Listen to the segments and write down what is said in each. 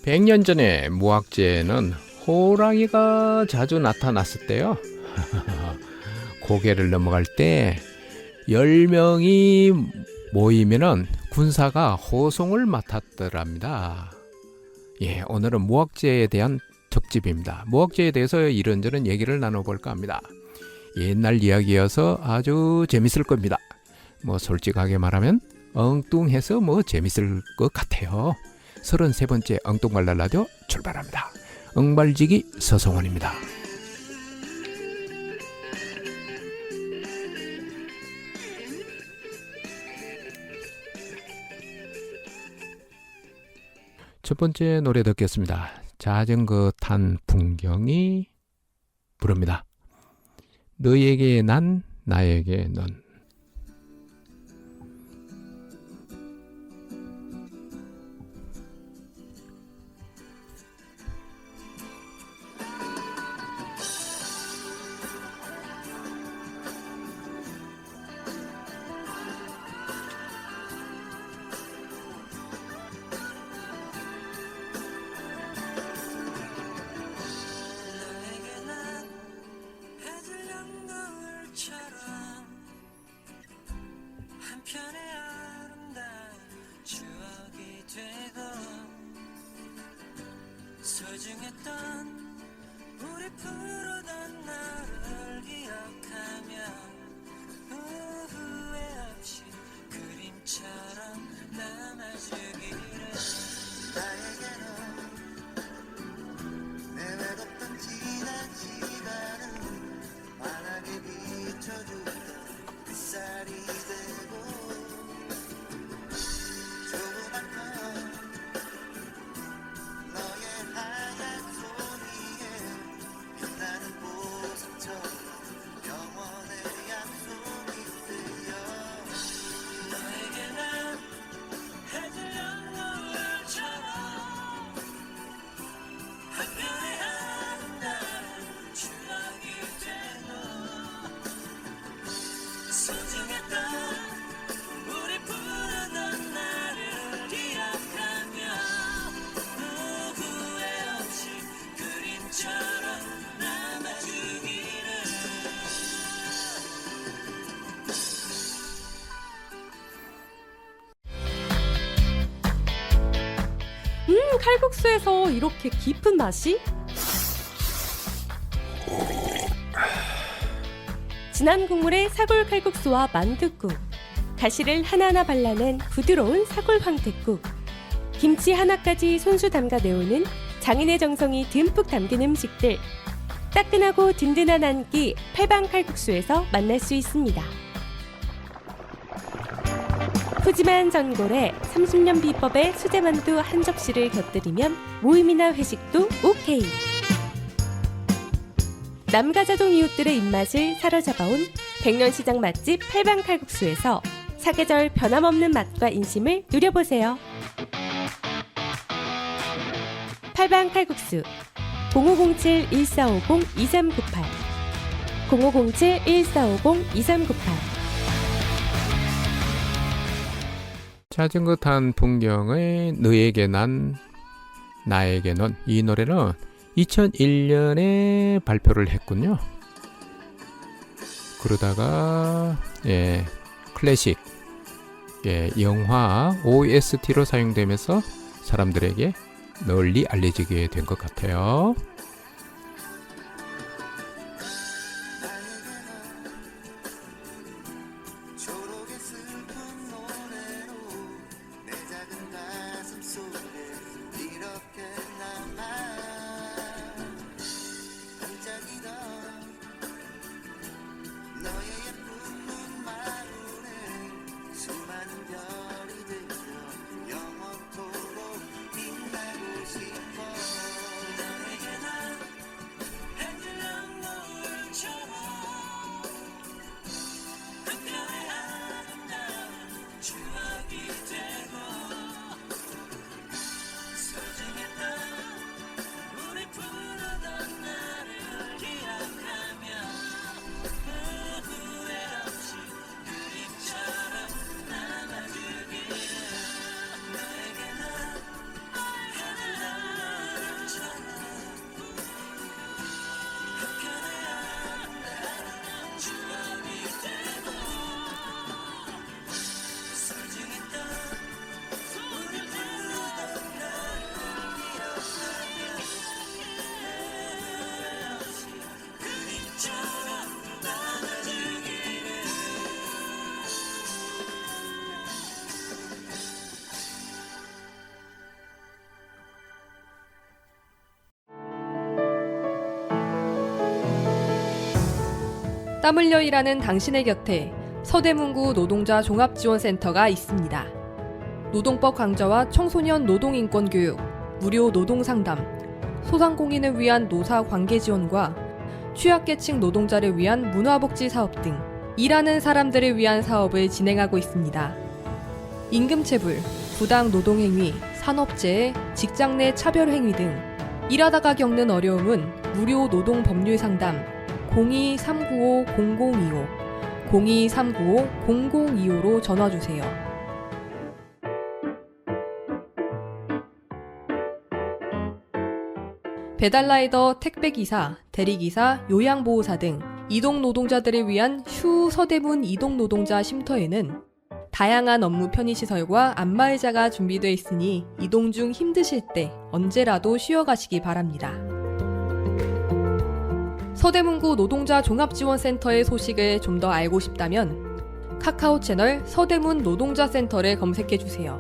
100년 전에 무학재에는 호랑이가 자주 나타났었대요. 고개를 넘어갈 때 10명이 모이면은 군사가 호송을 맡았더랍니다. 예, 오늘은 무학재에 대한 특집입니다. 무학재에 대해서 이런저런 얘기를 나눠볼까 합니다. 옛날 이야기여서 아주 재밌을 겁니다. 솔직하게 말하면 엉뚱해서 재밌을 것 같아요. 33번째 엉뚱말랄 라디오 출발합니다. 엉발지기 서성원입니다. 첫 번째 노래 듣겠습니다. 자전거 탄 풍경이 부릅니다. 너에게 난, 나에게 넌. 소중했던 우리 푸르던 나를 기억하며 후회 없이 그림처럼 남아주기를. 나에게는 내 외롭던 지난 시간은 환하게 비춰주던 햇살이 되고 조그맣던 너의 하얀 손이에 빛나는 보석처럼 영원의 약속이 되어 너에게 난 해질녘 노을처럼 한편의 아름다운 추억이 되고 소중했던 우리 부르던 나를 기억하며 후회 없이 그림처럼 남아주기를. 칼국수에서 이렇게 깊은 맛이? 진한 국물의 사골 칼국수와 만둣국, 가시를 하나하나 발라낸 부드러운 사골 황태국, 김치 하나까지 손수 담가 내오는 장인의 정성이 듬뿍 담긴 음식들, 따끈하고 든든한 한 끼 팔방 칼국수에서 만날 수 있습니다. 푸짐한 전골에 30년 비법의 수제만두 한 접시를 곁들이면 모임이나 회식도 오케이. 남가자동 이웃들의 입맛을 사로잡아온 백년시장 맛집 팔방칼국수에서 사계절 변함없는 맛과 인심을 누려보세요. 팔방칼국수 0507-1450-2398 0507-1450-2398. 자전거 탄 풍경의 너에게 난, 나에게 넌. 이 노래는 2001년에 발표를 했군요. 그러다가 클래식 영화 OST로 사용되면서 사람들에게 널리 알려지게 된 것 같아요. 초록의 슬픈 노래로 내 작은 가슴 속에 이렇게 남아 반짝이던 너의 예쁜 눈망울에 수많은 별이 되어 영원토록 빛나고 싶어. 너에게 난 땀 흘려 일하는 당신의 곁에 서대문구 노동자 종합지원센터가 있습니다. 노동법 강좌와 청소년 노동인권 교육, 무료 노동상담, 소상공인을 위한 노사 관계 지원과 취약계층 노동자를 위한 문화복지 사업 등 일하는 사람들을 위한 사업을 진행하고 있습니다. 임금체불, 부당 노동행위, 산업재해, 직장 내 차별행위 등 일하다가 겪는 어려움은 무료 노동법률 상담 02-395-0025, 02-395-0025로 전화주세요. 배달라이더, 택배기사, 대리기사, 요양보호사 등 이동노동자들을 위한 슈 서대문 이동노동자 쉼터에는 다양한 업무 편의시설과 안마의자가 준비되어 있으니 이동 중 힘드실 때 언제라도 쉬어가시기 바랍니다. 서대문구 노동자 종합지원센터의 소식을 좀 더 알고 싶다면 카카오 채널 서대문 노동자센터를 검색해주세요.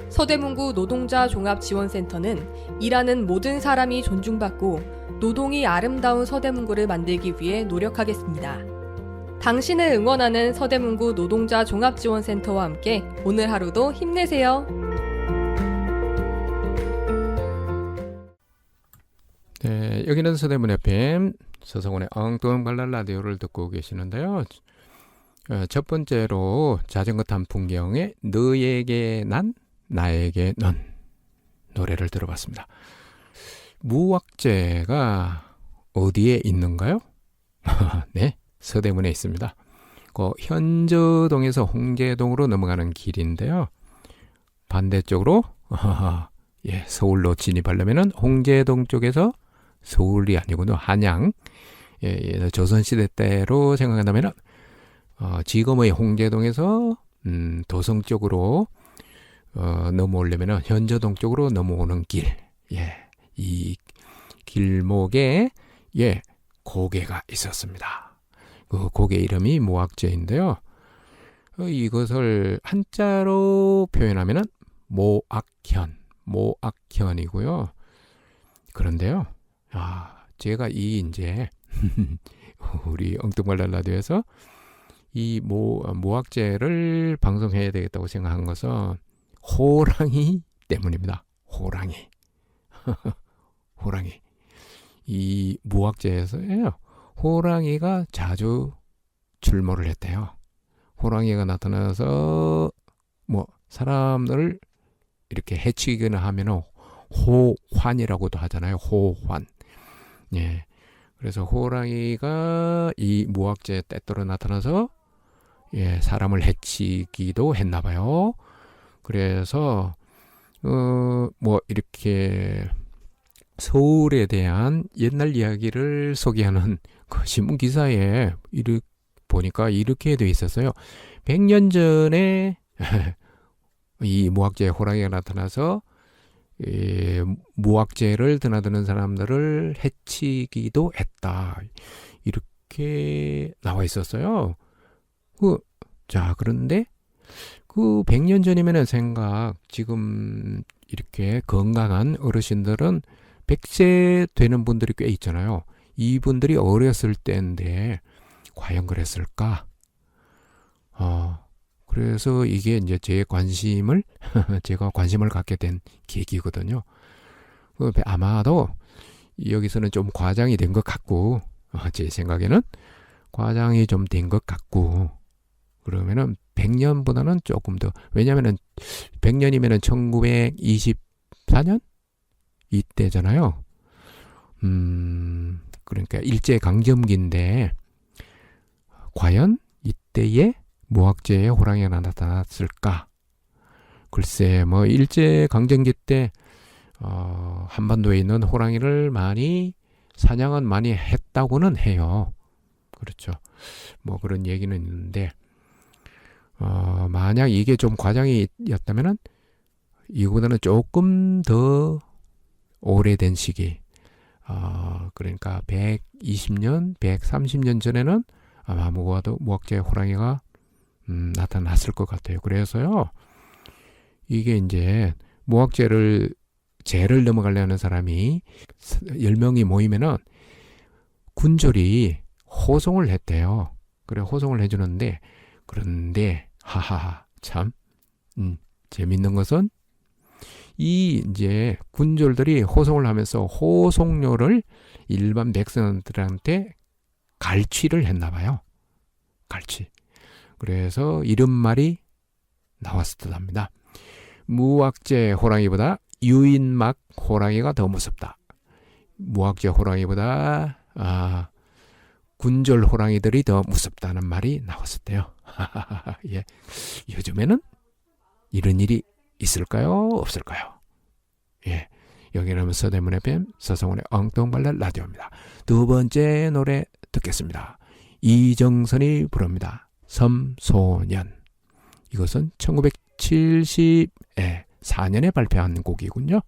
서대문구 노동자 종합지원센터는 일하는 모든 사람이 존중받고 노동이 아름다운 서대문구를 만들기 위해 노력하겠습니다. 당신을 응원하는 서대문구 노동자 종합지원센터와 함께 오늘 하루도 힘내세요. 네, 여기는 서대문 FM 서성원의 엉뚱한 발랄 라디오를 듣고 계시는데요. 첫 번째로 자전거 탄 풍경에 너에게 난 나에게 넌 노래를 들어봤습니다. 무악재가 어디에 있는가요? 네, 서대문에 있습니다. 그 현저동에서 홍제동으로 넘어가는 길인데요. 반대쪽으로 예, 서울로 진입하려면 홍제동 쪽에서 서울이 아니군요. 한양. 예, 조선시대 때로 생각한다면 지금의 홍제동에서 도성 쪽으로 넘어오려면 현저동 쪽으로 넘어오는 길. 예, 이 길목에 예, 고개가 있었습니다. 그 고개 이름이 모악재인데요. 이것을 한자로 표현하면은 모악현이고요. 그런데요. 제가 이제 우리 엉뚱발랄 라디오에서 이 모악재를 방송해야 되겠다고 생각한 것은 호랑이 때문입니다. 호랑이. 호랑이. 이 무악재에서요. 호랑이가 자주 출몰을 했대요. 호랑이가 나타나서 사람들을 이렇게 해치기나 하면 호환이라고도 하잖아요. 호환. 예. 그래서 호랑이가 이 무악재에 때때로 나타나서 예, 사람을 해치기도 했나 봐요. 그래서 이렇게 서울에 대한 옛날 이야기를 소개하는 그 신문 기사에 보니까 이렇게 돼 있었어요. 100년 전에 이 무악재 호랑이가 나타나서 무악재를 드나드는 사람들을 해치기도 했다. 이렇게 나와 있었어요. 그런데 그 100년 전이면 지금 이렇게 건강한 어르신들은 100세 되는 분들이 꽤 있잖아요. 이분들이 어렸을 때인데 과연 그랬을까? 그래서 이게 이제 제가 관심을 갖게 된 계기거든요. 아마도 여기서는 좀 과장이 된 것 같고, 제 생각에는 과장이 좀 된 것 같고, 그러면은 100년보다는 조금 더, 왜냐면은 100년이면은 1924년? 이때잖아요. 그러니까 일제강점기인데, 과연 이때에 무악재에 호랑이가 나타났을까? 글쎄, 일제강점기 때, 한반도에 있는 호랑이를 사냥은 많이 했다고는 해요. 그렇죠. 그런 얘기는 있는데, 만약 이게 좀 과장이었다면은, 이거보다는 조금 더 오래된 시기, 그러니까 120년, 130년 전에는 아마 무악재 호랑이가 나타났을 것 같아요. 그래서요, 이게 이제 무악재를 넘어가려는 사람이 10명이 모이면은 군졸이 호송을 했대요. 그래 호송을 해주는데 그런데 하하하 참 재밌는 것은 이 이제 군졸들이 호송을 하면서 호송료를 일반 백성들한테 갈취를 했나 봐요. 갈취. 그래서 이런 말이 나왔을 듯합니다. 무학제 호랑이보다 유인막 호랑이가 더 무섭다. 무학제 호랑이보다 군졸 호랑이들이 더 무섭다는 말이 나왔었대요. 예. 요즘에는 이런 일이 있을까요? 없을까요? 예. 여기는 서대문 FM 서성원의 엉뚱발랄 라디오입니다. 두 번째 노래 듣겠습니다. 이정선이 부릅니다. 섬소년. 이것은 1974년에 발표한 곡이군요.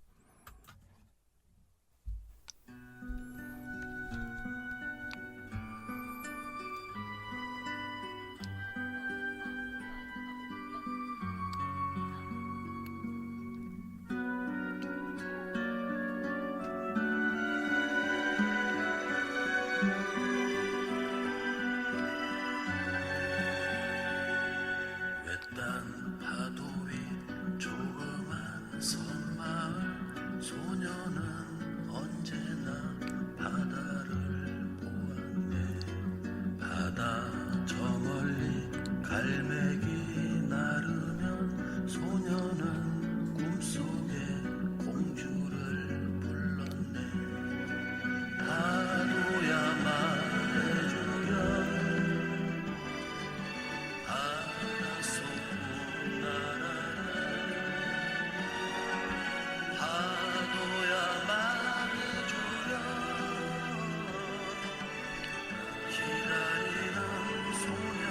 외딴 파도 위 조그만 섬마을 소녀는 언제나 바다를 보았네. 바다 저 멀리 갈매기 나르면 소녀는 꿈속에 공주를 불렀네. 파도야 말해주렴 바닷속 파도야 말해주렴 기다리는 소년.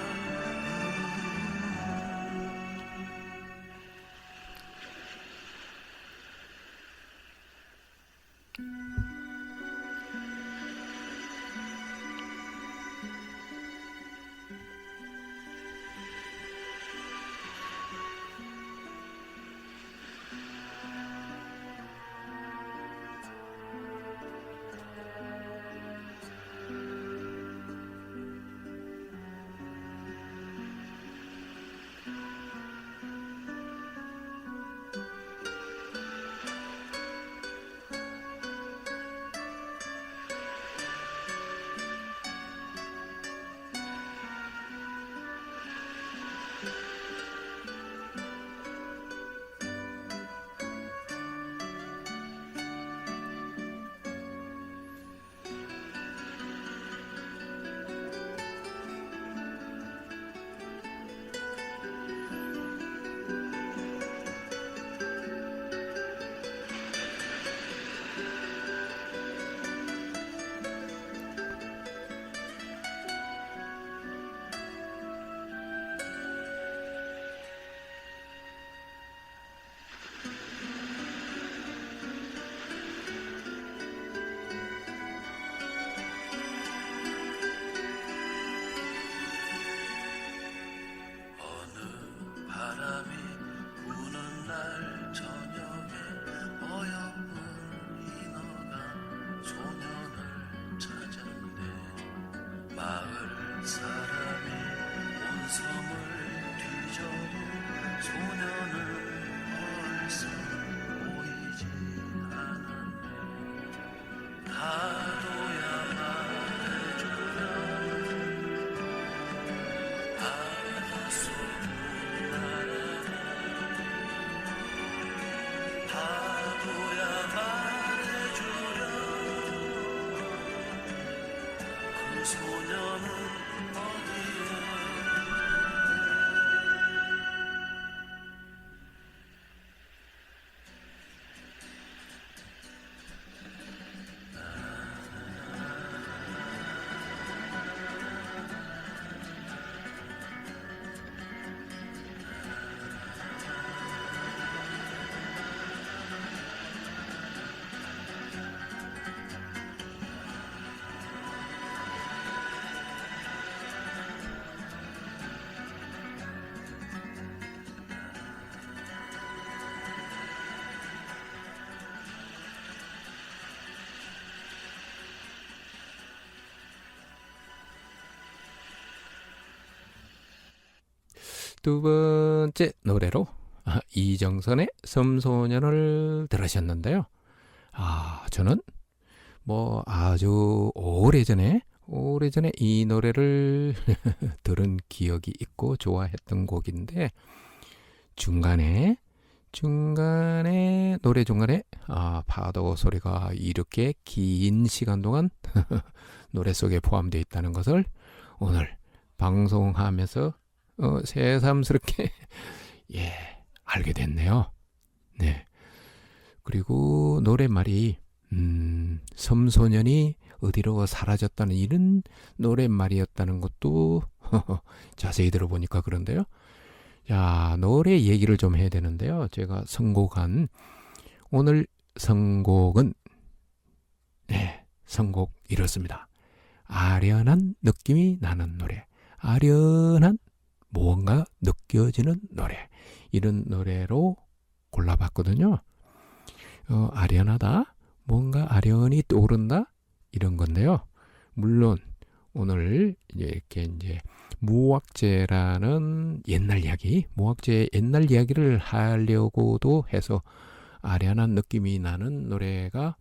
바람이 부는 날 저녁에 어여쁜 인어가 소년을 찾았네. 마을 사람이 온 섬을 뒤져도 소년은 벌써 보이지 않았네. 파도야 말해주렴 바닷속 파도야 말해주렴 그 소년은 어디에. 두 번째 노래로 이정선의 섬소년을 들으셨는데요. 저는 뭐 아주 오래전에 이 노래를 들은 기억이 있고 좋아했던 곡인데 노래 중간에 파도 소리가 이렇게 긴 시간 동안 노래 속에 포함되어 있다는 것을 오늘 방송하면서 새삼스럽게 알게 됐네요. 네. 그리고 노랫말이 섬소년이 어디로 사라졌다는 이런 노랫말이었다는 것도 자세히 들어보니까 그런데요. 자, 노래 얘기를 좀 해야 되는데요. 제가 선곡한 오늘 선곡은 선곡 이렇습니다. 아련한 느낌이 나는 노래, 아련한 무언가 느껴지는 노래, 이런 노래로 골라봤거든요. 아련하다, 뭔가 아련히 떠오른다, 이런 건데요. 물론 오늘 이렇게 무학재라는 옛날 이야기, 무학재의 옛날 이야기를 하려고도 해서 아련한 느낌이 나는 노래가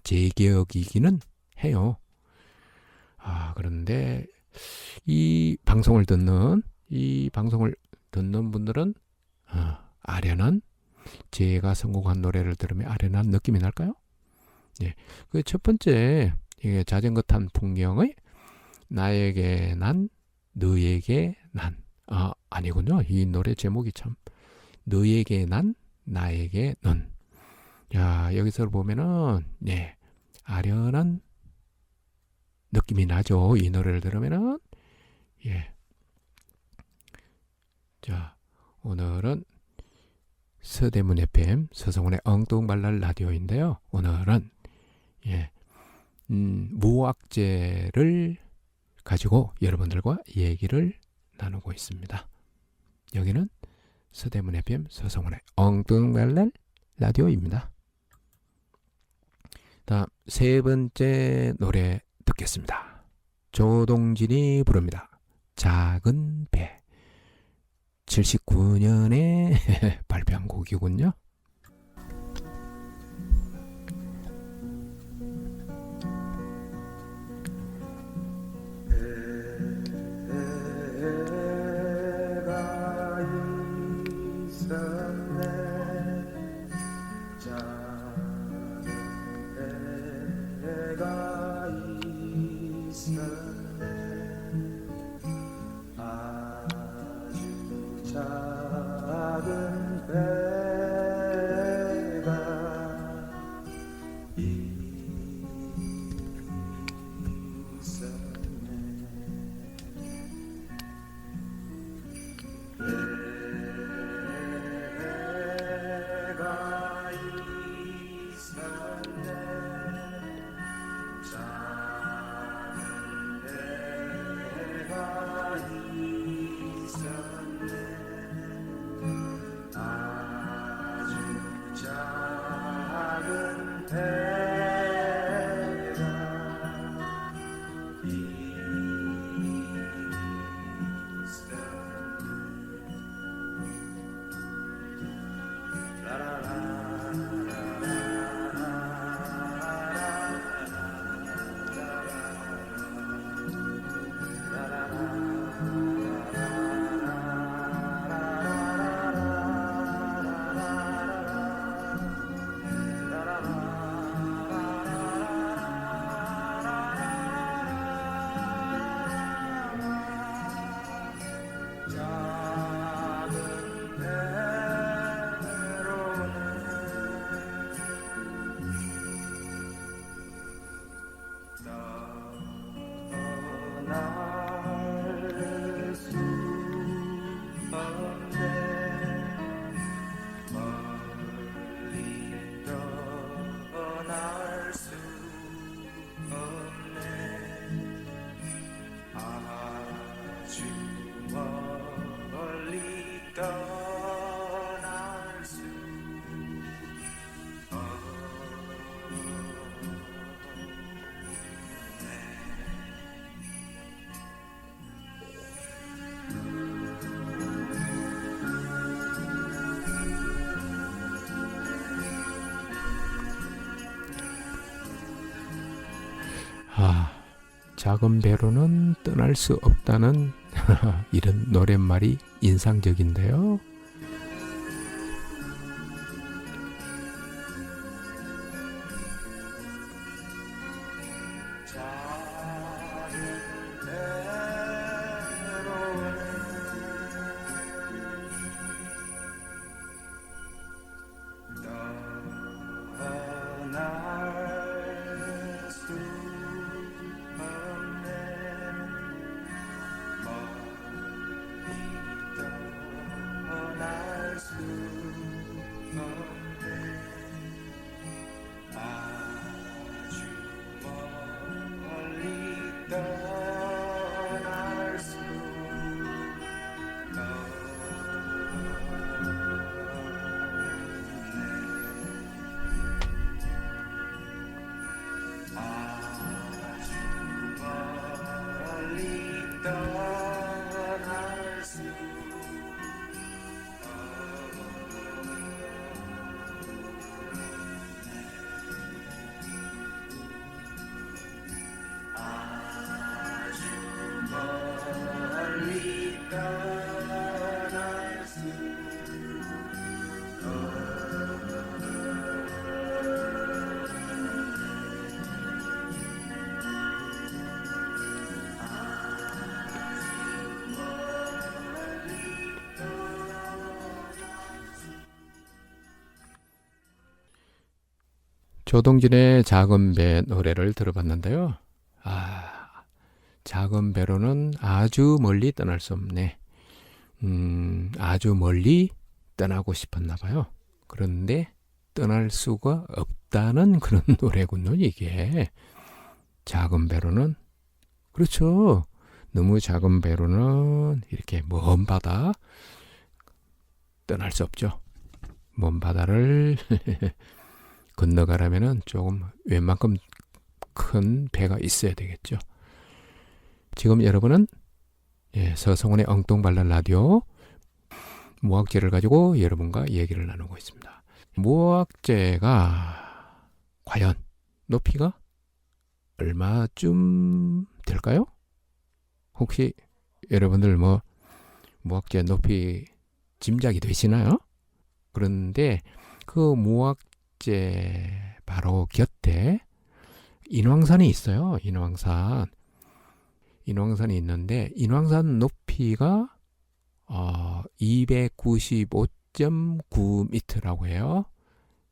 제 기억이기는 해요. 그런데 이 방송을 듣는 분들은 아련한, 제가 선곡한 노래를 들으면 아련한 느낌이 날까요? 네. 그 첫 번째, 이게 자전거 탄 풍경의 나에게 난, 너에게 난. 아니군요. 이 노래 제목이 참, 너에게 난, 나에게 넌. 자, 여기서 보면은, 아련한 느낌이 나죠. 이 노래를 들으면은. 자, 오늘은 서대문 FM 서성훈의 엉뚱발랄 라디오인데요. 오늘은 무학재를 가지고 여러분들과 얘기를 나누고 있습니다. 여기는 서대문 FM 서성훈의 엉뚱발랄 라디오입니다. 다음 세 번째 노래 듣겠습니다. 조동진이 부릅니다. 작은 배. 79년에 발표한 곡이군요. 배가 있었네 작은 배가 있었네 아주 작은 배가 작은 배로는 떠날 수 없다는 이런 노랫말이 인상적인데요. 조동진의 작은 배 노래를 들어봤는데요. 작은 배로는 아주 멀리 떠날 수 없네. 아주 멀리 떠나고 싶었나 봐요. 그런데 떠날 수가 없다는 그런 노래군요, 이게. 작은 배로는, 그렇죠. 너무 작은 배로는 이렇게 먼 바다 떠날 수 없죠. 먼 바다를 건너가려면은 조금 웬만큼 큰 배가 있어야 되겠죠. 지금 여러분은 서성훈의 엉뚱발랄 라디오 무학재를 가지고 여러분과 얘기를 나누고 있습니다. 무학재가 과연 높이가 얼마쯤 될까요? 혹시 여러분들 무학재 높이 짐작이 되시나요? 그런데 그 무학재 바로 곁에 인왕산이 있어요. 인왕산이 있는데 인왕산 높이가 295.9m라고 해요.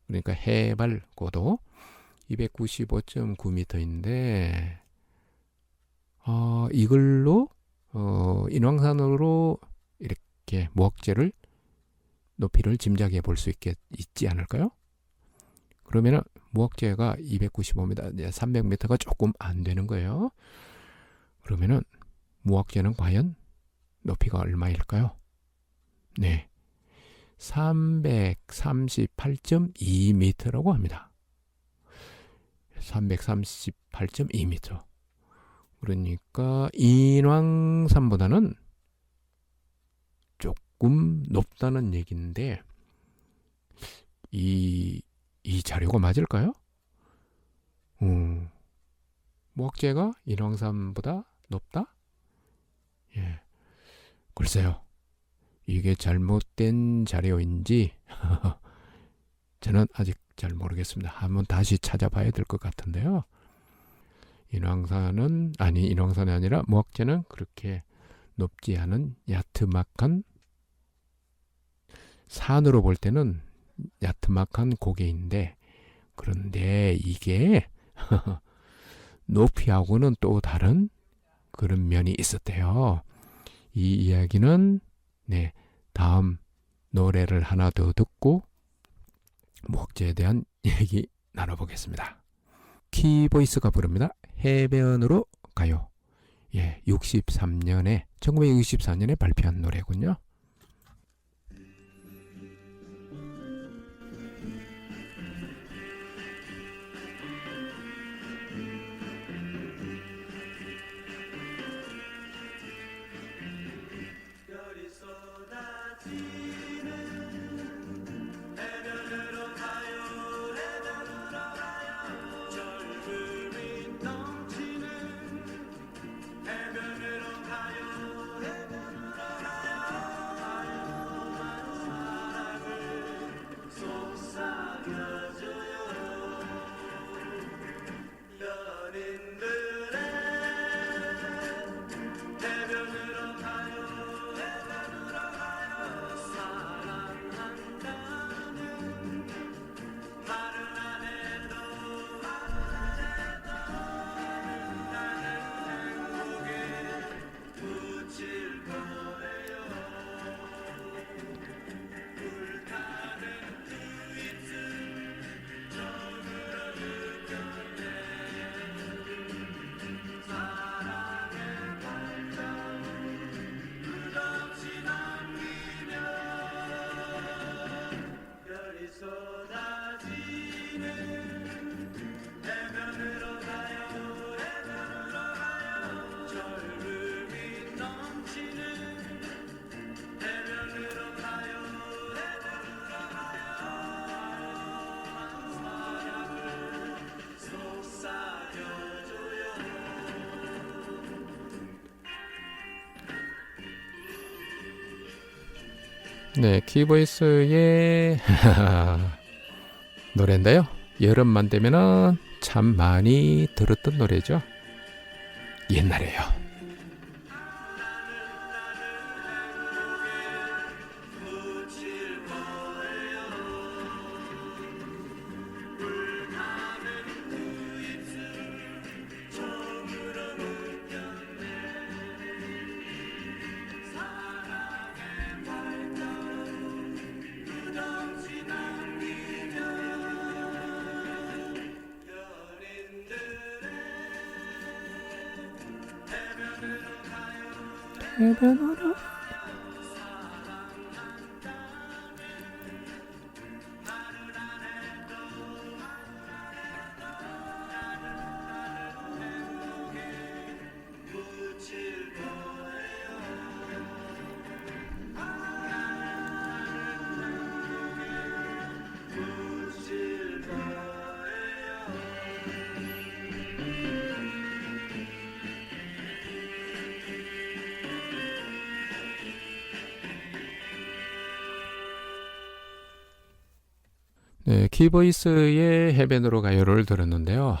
그러니까 해발 고도 295.9m인데 이걸로 인왕산으로 이렇게 무학재를 높이를 짐작해 볼 수 있지 않을까요? 그러면은 무학재가 295m, 300m가 조금 안 되는 거예요. 그러면은 무학재는 과연 높이가 얼마일까요? 네, 338.2m라고 합니다. 338.2m. 그러니까 인왕산보다는 조금 높다는 얘기인데 이 자료가 맞을까요? 무학재가 인왕산보다 높다? 예, 글쎄요. 이게 잘못된 자료인지 저는 아직 잘 모르겠습니다. 한번 다시 찾아봐야 될 것 같은데요. 인왕산이 아니라 무학재는 그렇게 높지 않은 야트막한, 산으로 볼 때는 야트막한 고개인데, 그런데 이게 높이하고는 또 다른 그런 면이 있었대요. 이 이야기는 다음 노래를 하나 더 듣고 무학재에 대한 얘기 나눠보겠습니다. 키보이스가 부릅니다. 해변으로 가요. 1964년에 발표한 노래군요. 해변으로 가요. 젊음이 넘치는 네, 키보이스의 노래인데요. 여름만 되면은 참 많이 들었던 노래죠. 옛날에요. 해변으로. 네, 키보이스의 해변으로 가요를 들었는데요.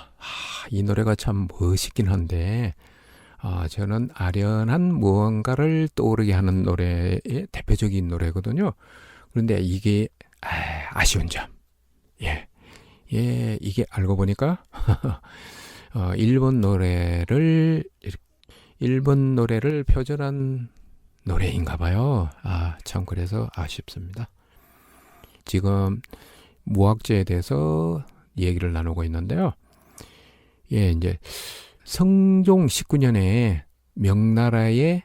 이 노래가 참 멋있긴 한데 저는 아련한 무언가를 떠오르게 하는 노래의 대표적인 노래거든요. 그런데 이게 아쉬운 점. 예, 이게 알고 보니까 일본 노래를 표절한 노래인가 봐요. 참 그래서 아쉽습니다. 지금 무학제에 대해서 얘기를 나누고 있는데요. 예, 이제 성종 19년에 명나라의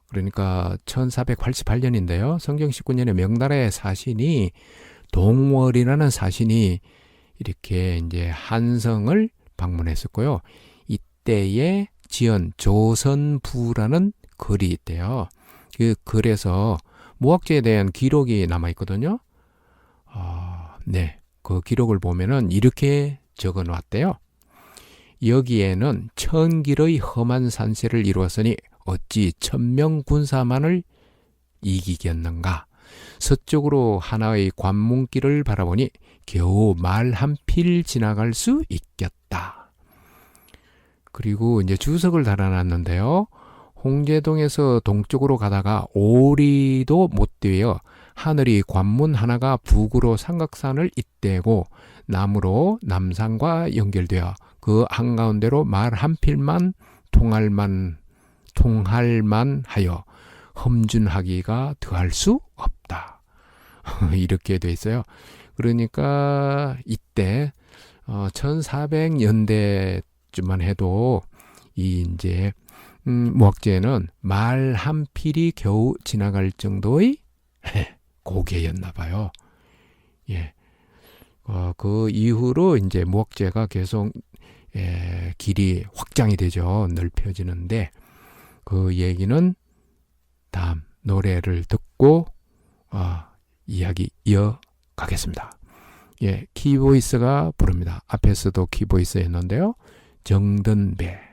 그러니까 1488년인데요. 성종 19년에 명나라의 사신이 동월이라는 사신이 이렇게 이제 한성을 방문했었고요. 이때에 지은 조선부라는 글이 있대요. 그 글에서 무학제에 대한 기록이 남아 있거든요. 네, 그 기록을 보면은 이렇게 적어 놨대요. 여기에는 천길의 험한 산세를 이루었으니 어찌 천명 군사만을 이기겠는가. 서쪽으로 하나의 관문길을 바라보니 겨우 말 한 필 지나갈 수 있겠다. 그리고 이제 주석을 달아놨는데요. 홍제동에서 동쪽으로 가다가 오리도 못 뛰어 하늘이 관문 하나가 북으로 삼각산을 잇대고 남으로 남산과 연결되어 그 한가운데로 말 한 필만 통할만 하여 험준하기가 더할 수 없다. 이렇게 돼 있어요. 그러니까 이때 1400년대쯤만 해도 이 이제 무학제는 말 한 필이 겨우 지나갈 정도의 고개였나 봐요. 예. 그 이후로 이제 무학제가 계속 길이 확장이 되죠. 넓혀지는데 그 얘기는 다음 노래를 듣고 이야기 이어가겠습니다. 예, 키보이스가 부릅니다. 앞에서도 키보이스였는데요. 정든배.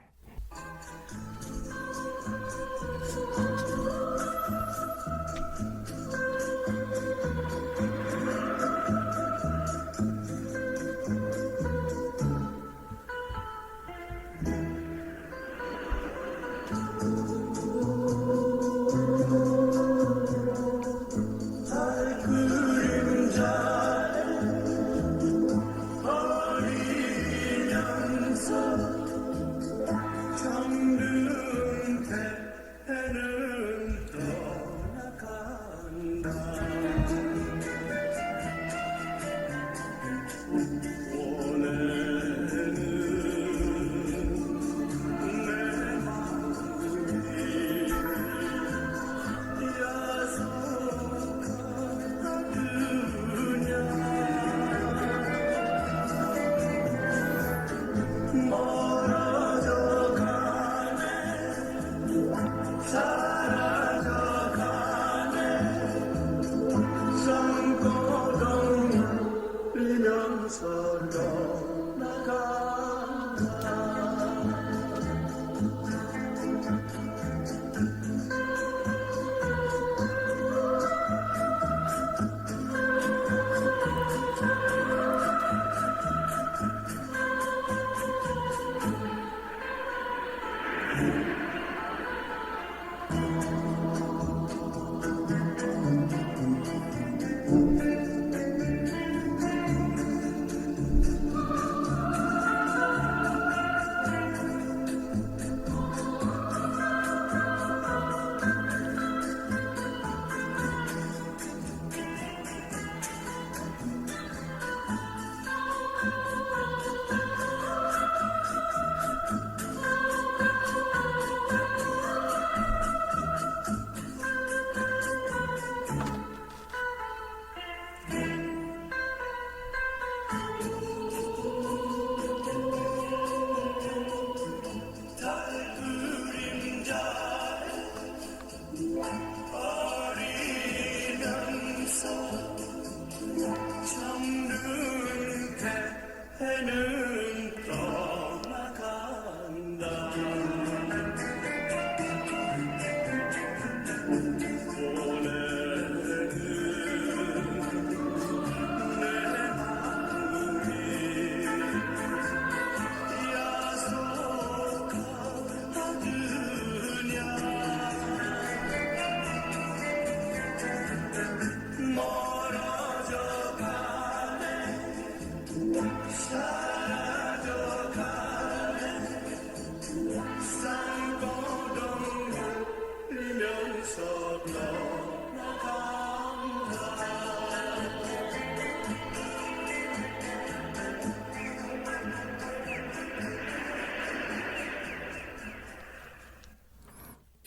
해는 떠나간다.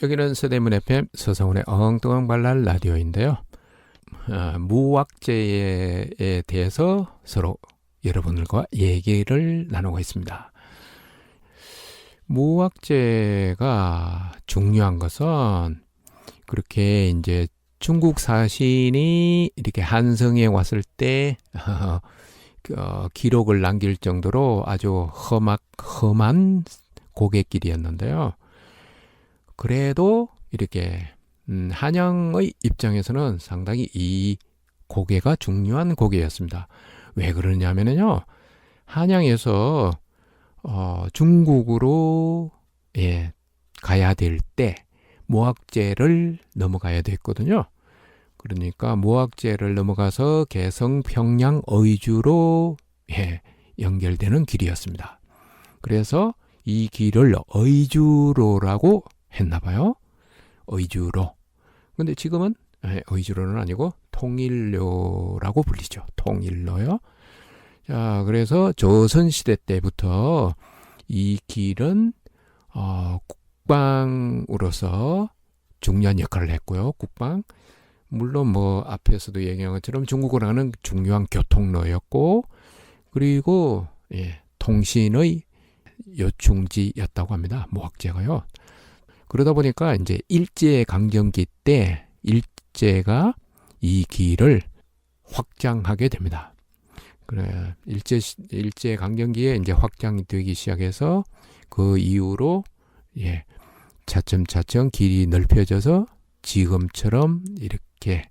여기는 서대문 FM 서성훈의 엉뚱한 발랄 라디오인데요. 무왁제에 대해서 서로 여러분들과 얘기를 나누고 있습니다. 무왁제가 중요한 것은 그렇게 이제 중국 사신이 이렇게 한성에 왔을 때 기록을 남길 정도로 아주 험한 고갯길이었는데요. 그래도 이렇게 한양의 입장에서는 상당히 이 고개가 중요한 고개였습니다. 왜 그러냐면요, 한양에서 중국으로 가야 될 때 모악제를 넘어가야 됐거든요. 그러니까 모악제를 넘어가서 개성, 평양, 의주로 연결되는 길이었습니다. 그래서 이 길을 의주로라고 했나봐요. 의주로. 근데 지금은 의주로는 아니고 통일로라고 불리죠. 통일로요. 자, 그래서 조선시대 때부터 이 길은 국방으로서 중요한 역할을 했고요. 국방. 물론 뭐 앞에서도 얘기한 것처럼 중국으로 가는 중요한 교통로였고, 그리고 통신의 요충지였다고 합니다. 모악제가요. 그러다 보니까 이제 일제강점기 때 일제가 이 길을 확장하게 됩니다. 그래, 일제강점기에 이제 확장이 되기 시작해서 그 이후로 차츰차츰 길이 넓혀져서 지금처럼 이렇게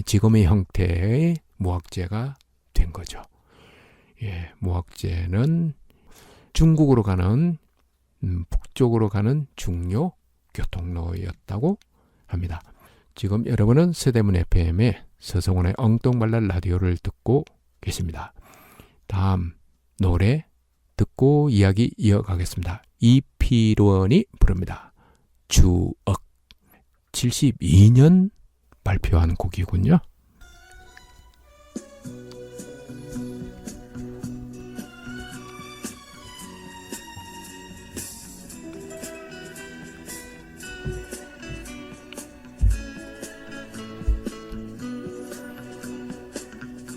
지금의 형태의 모악제가 된 거죠. 모악제는 중국으로 가는 북쪽으로 가는 중요 교통로였다고 합니다. 지금 여러분은 서대문 FM의 서성훈의 엉뚱발랄 라디오를 듣고 계십니다. 다음 노래 듣고 이야기 이어가겠습니다. 이필원이 부릅니다. 주억. 72년 발표한 곡이군요.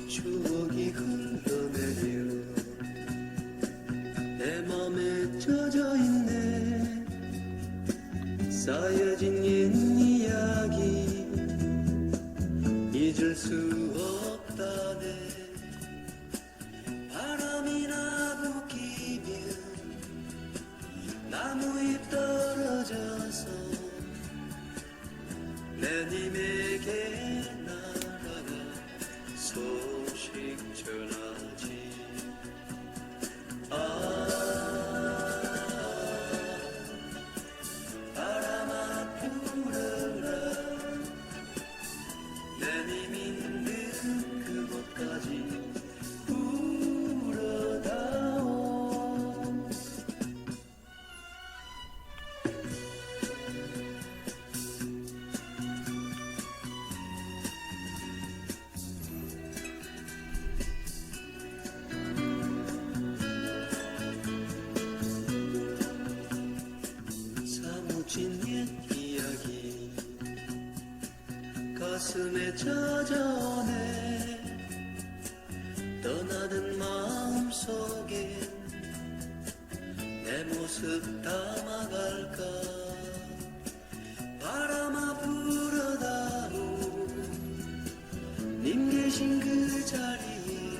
추억이 흘러내려 내 맘에 젖어있네. 쌓여진 옛 이야기 잊을 수 없다네. 바람이나 부끼면 나무잎 떨어져서 내 님에게 날아가 소식 전하지. 바람아 불어라. 내 님 있는 그곳까지 불어다오. 사무친 옛 이야기 가슴에 젖어오네. 떠나는 마음속에 내 모습 담아갈까. 바람아 불어다오. 님 계신 그 자리에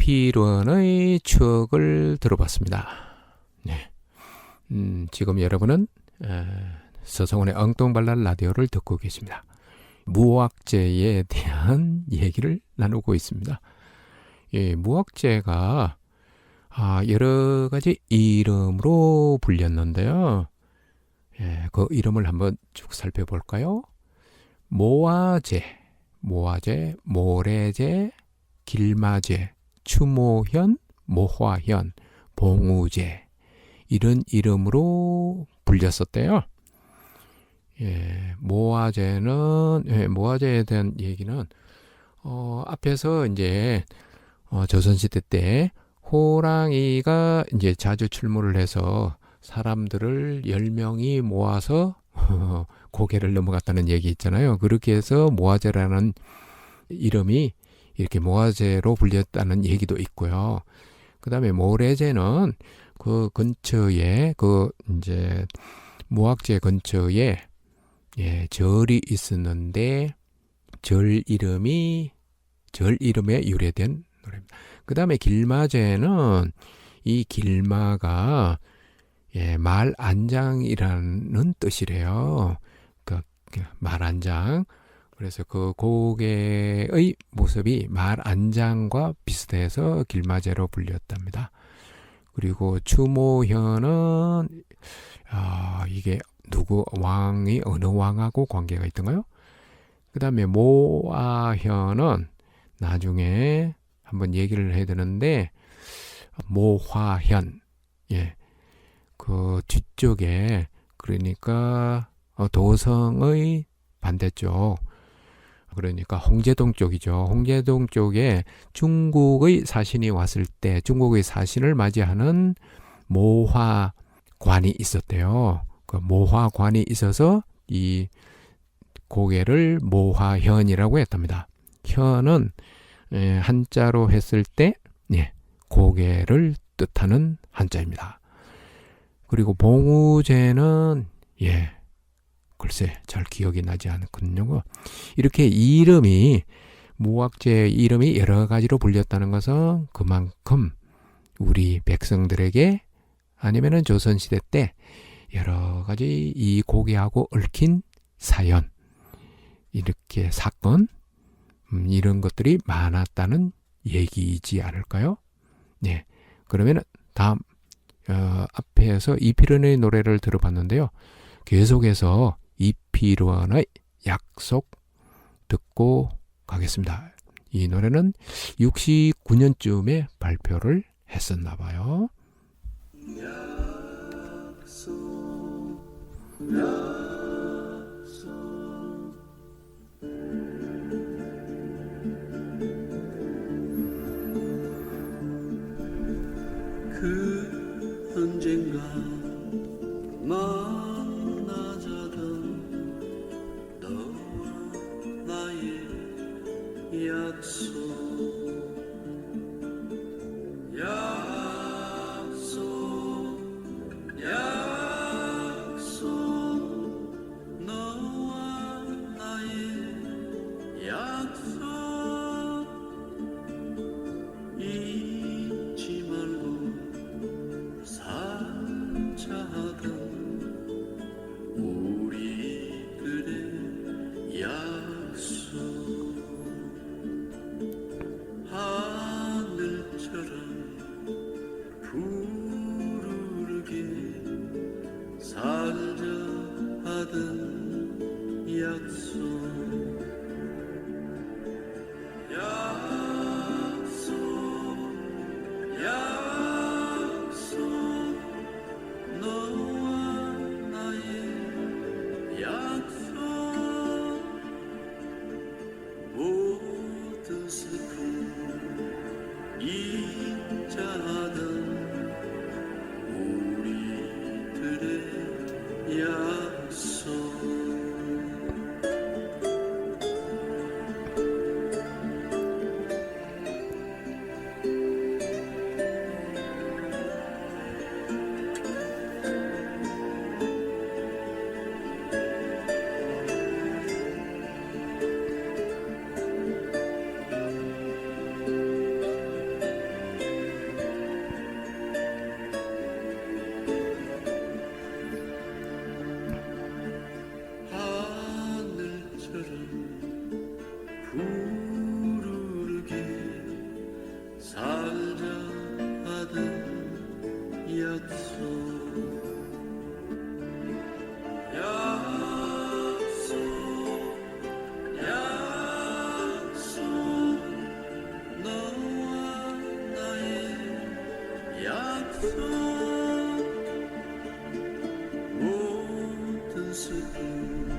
이필원의 추억을 들어봤습니다. 네. 지금 여러분은 서성원의 엉뚱발랄 라디오를 듣고 계십니다. 무학제에 대한 얘기를 나누고 있습니다. 예, 무학제가 여러 가지 이름으로 불렸는데요. 예, 그 이름을 한번 쭉 살펴볼까요? 모화제, 모래제, 길마제, 추모현, 모화현, 봉우제 이런 이름으로 불렸었대요. 예, 모화제에 대한 얘기는 앞에서 이제 조선시대 때 호랑이가 이제 자주 출몰을 해서 사람들을 10명이 모아서 고개를 넘어갔다는 얘기 있잖아요. 그렇게 해서 모화제라는 이름이 이렇게 모화제로 불렸다는 얘기도 있고요. 그 다음에 모래제는 그 근처에 이제 무학제 근처에 절이 있었는데 절 이름에 유래된 노래입니다. 그 다음에 길마제는 이 길마가 말안장이라는 뜻이래요. 그 말안장. 그래서 그 고개의 모습이 말안장과 비슷해서 길마제로 불렸답니다. 그리고 추모현은 이게 누구 왕이 어느 왕하고 관계가 있던가요? 그 다음에 모아현은 나중에 한번 얘기를 해야 되는데 모화현 그 뒤쪽에 그러니까 도성의 반대쪽 그러니까 홍제동 쪽이죠. 홍제동 쪽에 중국의 사신이 왔을 때 중국의 사신을 맞이하는 모화관이 있었대요. 그 모화관이 있어서 이 고개를 모화현이라고 했답니다. 현은 한자로 했을 때 고개를 뜻하는 한자입니다. 그리고 봉우제는 글쎄 잘 기억이 나지 않거든요. 이렇게 이름이 무학제 이름이 여러 가지로 불렸다는 것은 그만큼 우리 백성들에게 아니면은 조선시대 때 여러 가지 이 고개하고 얽힌 사연 이렇게 사건 이런 것들이 많았다는 얘기이지 않을까요? 네. 그러면 다음 앞에서 이필원의 노래를 들어봤는데요. 계속해서 이필원의 약속 듣고 가겠습니다. 이 노래는 69년쯤에 발표를 했었나 봐요. 그 언젠가 만나자던 너와 나의 약속 너와 나의 약속 잊지 말고 산자하던 우리들의 약속 하늘처럼 푸르르게 살자 하던 약속 너와 나의 약속 모든 슬픔 잊자 하던 우리들의 약속 약속 모든 슬픔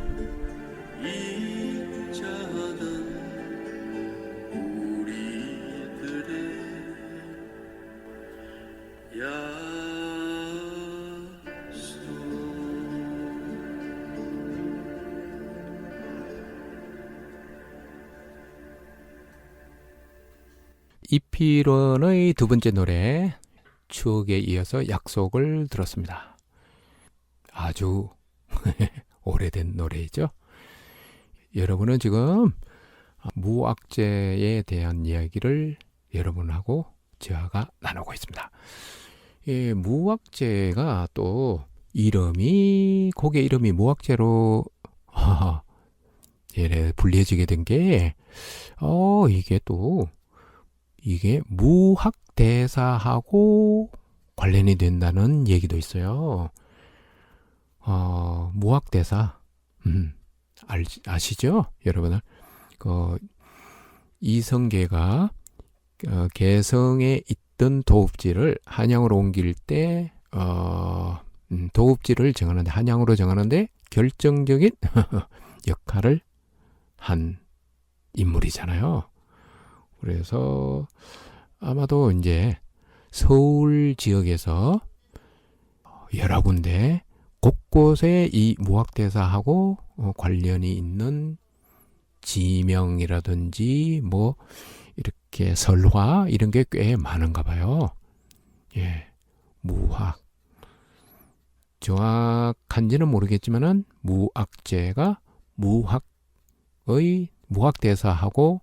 잊자던 우리들의 이필원의 두 번째 노래 추억에 이어서 약속을 들었습니다. 아주 오래된 노래이죠. 여러분은 지금 무악재에 대한 이야기를 여러분하고 저하가 나누고 있습니다. 이 무악재가 또 이름이 곡의 이름이 무악재로 불려지게 된 게 이게 또 이게 무학대사하고 관련이 된다는 얘기도 있어요. 무학대사 아시죠? 여러분은 이성계가 개성에 있던 도읍지를 한양으로 옮길 때 도읍지를 정하는데 한양으로 정하는데 결정적인 역할을 한 인물이잖아요. 그래서 아마도 이제 서울 지역에서 여러 군데 곳곳에 이 무학대사하고 관련이 있는 지명이라든지 뭐 이렇게 설화 이런 게 꽤 많은가 봐요. 예, 무학 정확한지는 모르겠지만은 무악재가 무학대사하고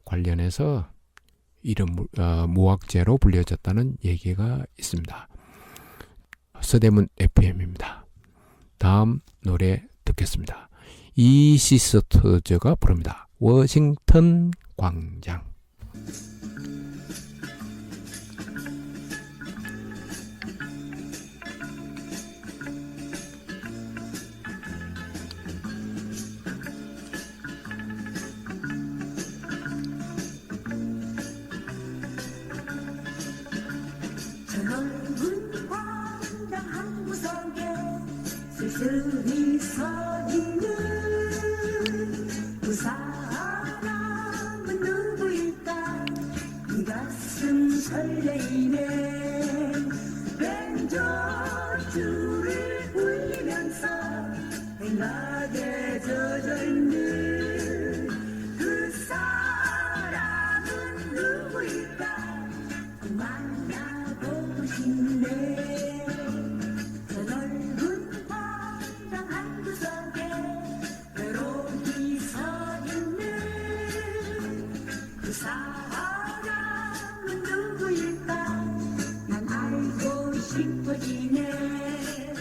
관련해서 이름 무학재로 불려졌다는 얘기가 있습니다. 서대문 FM입니다. 다음 노래 듣겠습니다. 이시스터즈가 부릅니다. 워싱턴 광장. 쓸쓸히 서 있는 그 사람은 누구일까? 이 가슴 설레이네. 벤저주를 울리면서 생각에 젖어있는 그 사람은 누구일까? 만나보고 싶네. 사랑은 누구일까? 난 알고 싶어지네.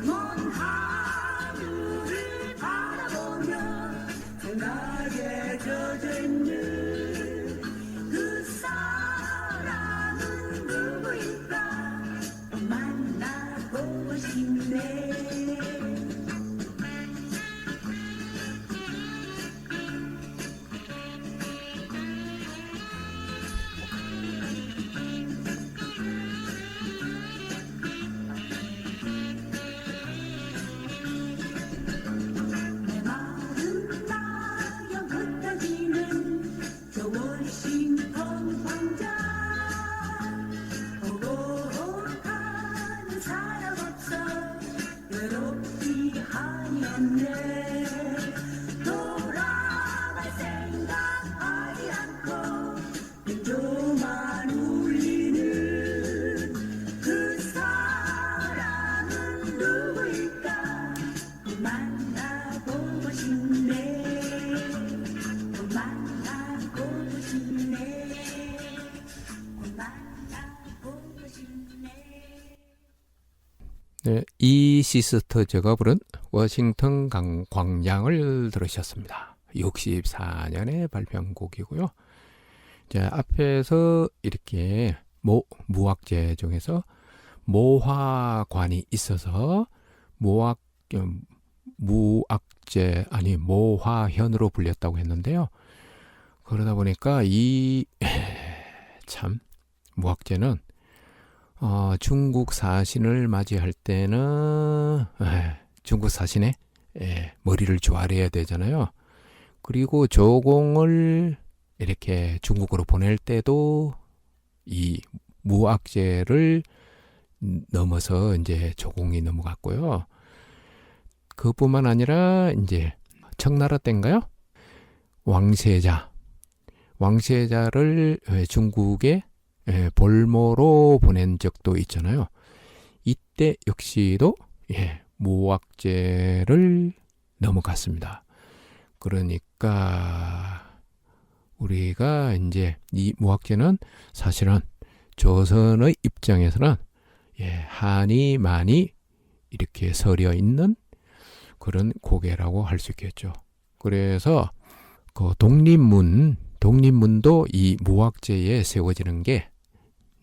먼 하늘을 바라보며 생각에 젖어있는 그 사랑은 누구일까? 만나보고 싶네. 돌아갈 생각하지 않고 빈조만 울리는 그 사람은 누구일까? 만나보고 싶네. 만나보고 싶네. 만나보고 싶네. 네, 이 시스터즈가 부른 워싱턴 광장을 들으셨습니다. 64년에 발표한 곡이고요. 자, 앞에서 이렇게 무학재 중에서 모화관이 있어서 모화현으로 불렸다고 했는데요. 그러다 보니까 이 참 무학재는 중국 사신을 맞이할 때는 중국 사신의 머리를 조아려야 되잖아요. 그리고 조공을 이렇게 중국으로 보낼 때도 이 무악재를 넘어서 이제 조공이 넘어갔고요. 그뿐만 아니라 이제 청나라 때인가요? 왕세자를 중국에 볼모로 보낸 적도 있잖아요. 이때 역시도 무악재를 넘어갔습니다. 그러니까 우리가 이제 이 무악재는 사실은 조선의 입장에서는 한이 많이 이렇게 서려 있는 그런 고개라고 할 수 있겠죠. 그래서 그 독립문도 이 무악재에 세워지는 게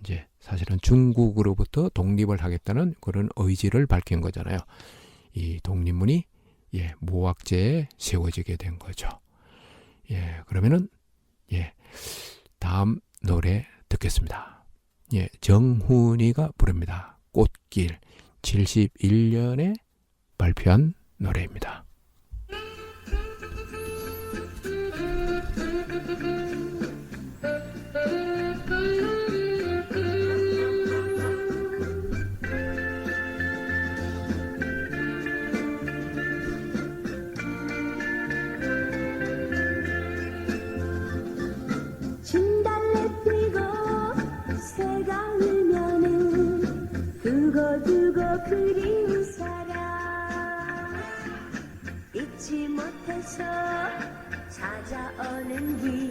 이제 사실은 중국으로부터 독립을 하겠다는 그런 의지를 밝힌 거잖아요. 이 독립문이 무악재에 세워지게 된 거죠. 그러면은 다음 노래 듣겠습니다. 정훈이가 부릅니다. 꽃길. 71년에 발표한 노래입니다. 진달래 피고 새가 울면은 두고두고 그리운 사람 잊지 못해서 찾아오는 길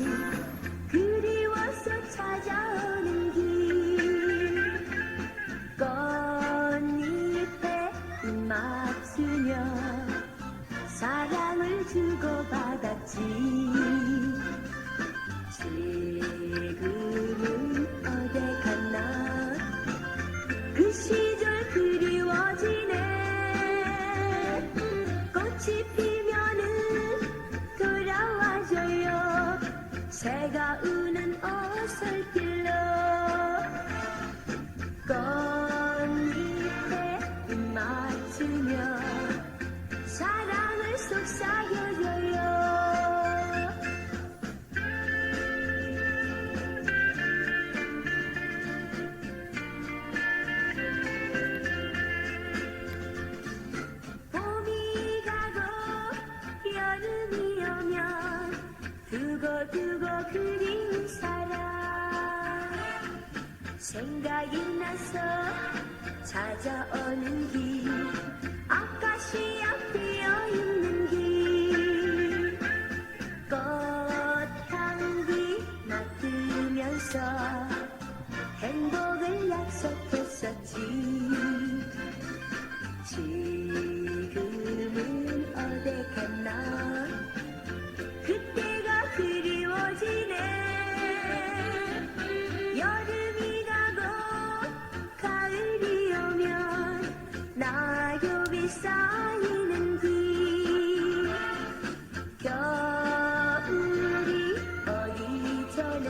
그리워서 찾아오는 길 꽃잎에 입 맞추며 사랑을 주고받았지 지금은 어디 갔나 그 시절 그리워지네 꽃이 피면은 돌아와줘요 새가 우는 어설길로 꽃잎에 입 맞추며 사랑을 속삭여줘요 봄이 가고 여름이 오면 두고두고 그리운 사람 생각이 나서 찾아오는 길 아카시아 피어있는 길 꽃향기 맡으면서 행복을 약속했었지 지금은 어디 갔나 그때가 그리워지네 여름이 가고 가을이 오면 낙엽이 쌓이는 길 겨울이 오기 전에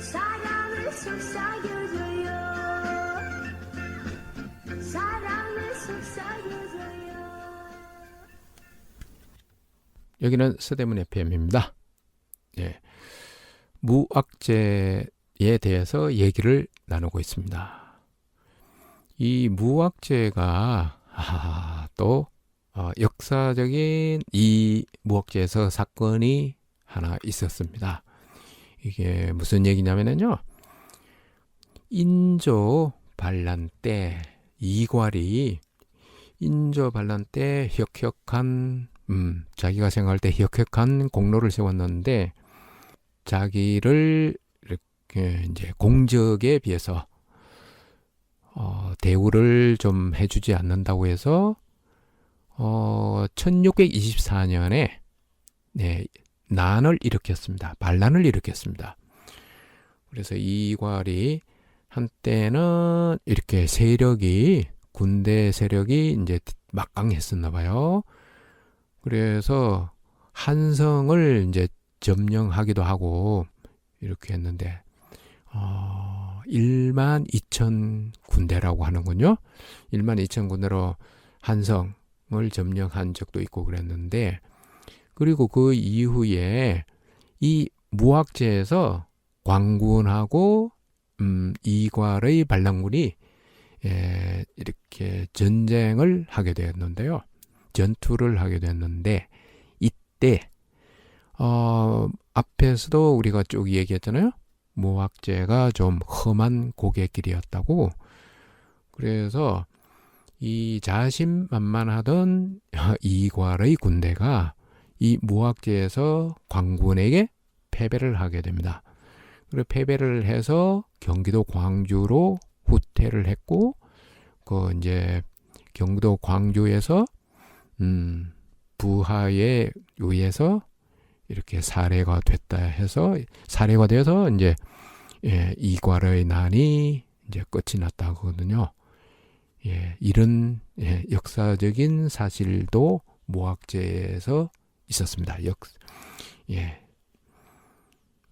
사랑을 속삭여줘요 사랑을 속삭여줘요 여기는 서대문 FM입니다. 무악재에 대해서 얘기를 나누고 있습니다. 이 무악재가 또 역사적인 이 무악재에서 사건이 하나 있었습니다. 이게 무슨 얘기냐면요. 인조 반란 때 이괄이 인조 반란 때 혁혁한 자기가 생각할 때 혁혁한 공로를 세웠는데 자기를 이렇게 이제 공적에 비해서 대우를 좀 해주지 않는다고 해서 1624년에 난을 일으켰습니다. 반란을 일으켰습니다. 그래서 이괄이 한때는 이렇게 군대 세력이 이제 막강했었나 봐요. 그래서 한성을 이제 점령하기도 하고 이렇게 했는데 1만 2천 군대라고 하는군요. 1만 2천 군대로 한성을 점령한 적도 있고 그랬는데, 그리고 그 이후에 이 무학제에서 광군하고 이괄의 반란군이 이렇게 전쟁을 하게 되었는데요. 전투를 하게 됐는데, 이때 앞에서도 우리가 쭉 얘기했잖아요. 무학제가 좀 험한 고갯길이었다고. 그래서 이 자신만만하던 이괄의 군대가 이 무학제에서 광군에게 패배를 하게 됩니다. 그리고 패배를 해서 경기도 광주로 후퇴를 했고, 그 이제 경기도 광주에서 부하에 의해서 이렇게 살해가 됐다 해서, 살해가 돼서 이제 이괄의 난이 이제 끝이 났다 하거든요. 이런 역사적인 사실도 무학제에서 있었습니다.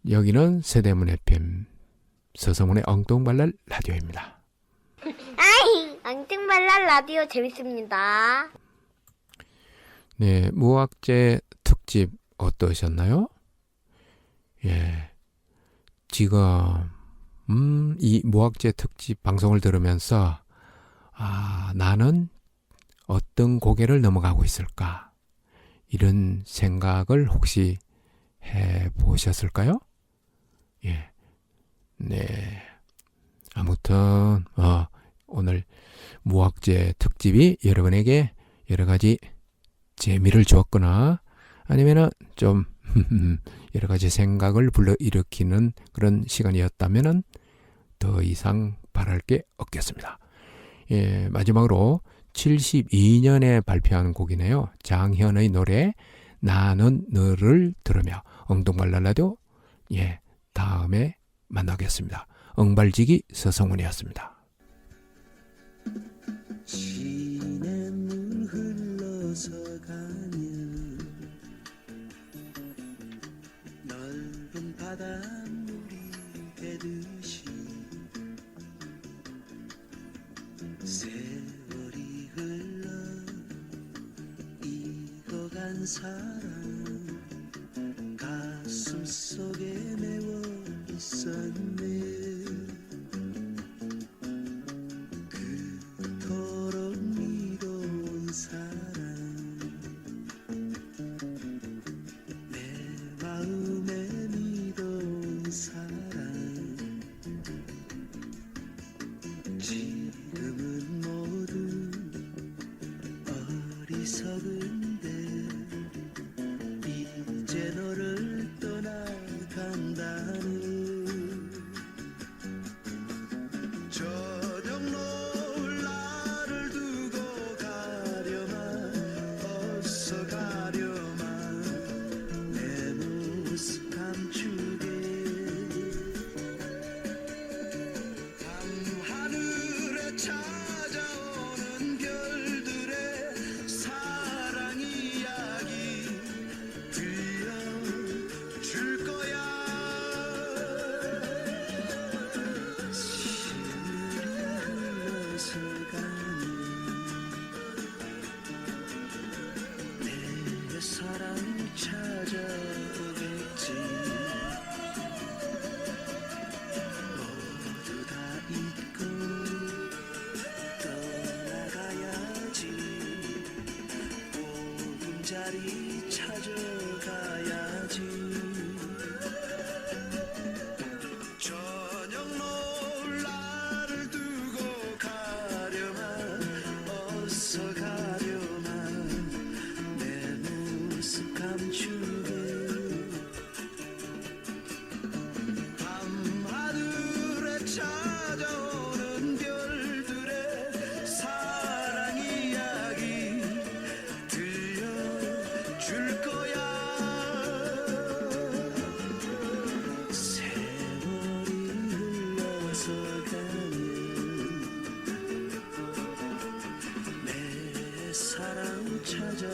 여기는 서대문 FM 서성훈의 엉뚱발랄 라디오입니다. 엉뚱발랄 라디오 재밌습니다. 네, 무학제 특집 어떠셨나요? 지금 이 무학제 특집 방송을 들으면서 나는 어떤 고개를 넘어가고 있을까? 이런 생각을 혹시 해보셨을까요? 네. 아무튼 오늘 무학제 특집이 여러분에게 여러 가지 재미를 주었거나 아니면은 좀 여러 가지 생각을 불러일으키는 그런 시간이었다면은 더 이상 바랄 게 없겠습니다. 마지막으로 72년에 발표한 곡이네요. 장현의 노래 나는 너를 들으며 엉뚱발랄 라디오 다음에 만나겠습니다. 엉발지기 서성훈이었습니다. 시냇물 흘러서 가면 넓은 바닷물이 되듯이 세월이 흘러 익어간 사랑 가슴 속에 메워 있었네. 그토록 미뤄온 사랑 내 마음에 미뤄온 사랑 지금은 모두 어리석은데 이제 너를 떠나간다는 저녁 노을 나를 두고 가려만 어서 가려만 내 모습 감추게 밤하늘에 찾아오는 별들의 사랑 이야기 들려줄 거야. 시물이 흘러서 가는 내 사랑 찾아오겠지. 모두 다 잊고 떠나가야지. 보금자리 찾아가야지. 저녁 노을 나를 두고 가려만 어서 가려만 내 모습 감추게 밤하늘에 찾아오는 별들의 사랑 이야기 들려줄 거야. 세월이 흘러서 가는 내 사랑 찾아